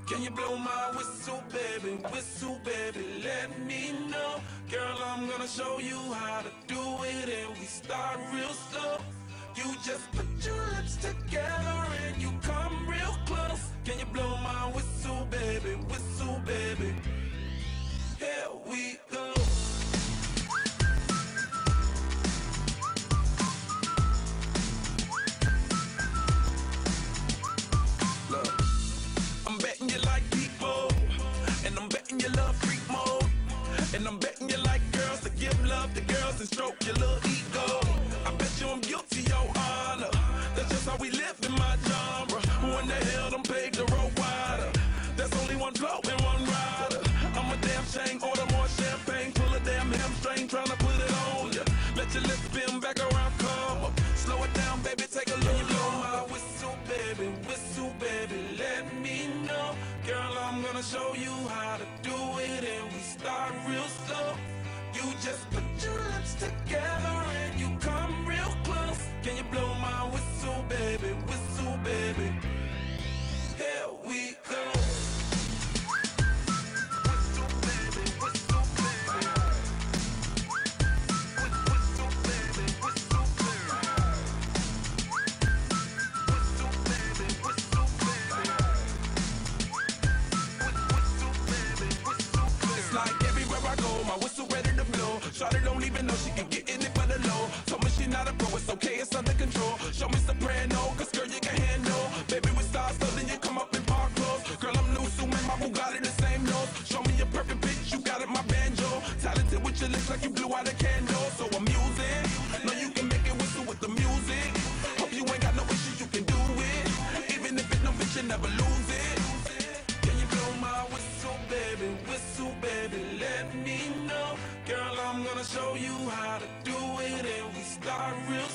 Can you blow my whistle, baby, let me know. Girl, I'm gonna show you how to do it, and we start real slow. You just put your lips together and you come real close. Can you blow my whistle, baby, here we go. Look, I'm betting you like people, and I'm betting you love freak mode, and I'm betting you like girls to give love to girls and stroke your little ego. I bet you I'm guilty, your honor. That's just how we live in my genre. Who in the hell done paved the road wider? There's only one flow and one rider. I'm a damn shame, order more champagne, pull a damn hamstring, tryna put it on ya. Let your lips spin back around, come up. Slow it down, baby, take a look. Can you blow my whistle, baby, let me know. Girl, I'm gonna show you how to do it, and we start real slow. You just put your lips together and you come real close. Can you blow my whistle, baby, here we go. Shawty don't even know she can get in it for the low. Told me she not a pro, it's okay, it's under control. Show me soprano, cause girl you can handle. Baby we start so then you come up in park clothes. Girl I'm new, so man my Bugatti the same nose. Show me a perfect pitch, you got it my banjo. Talented with your lips like you blew out a candle. So I'm using, know you can make it whistle with the music. Hope you ain't got no issues, you can do it. Even if it no fit, you never lose it. Can you blow my whistle, baby, let me know. Girl, I'm gonna show you how to do it, and we start real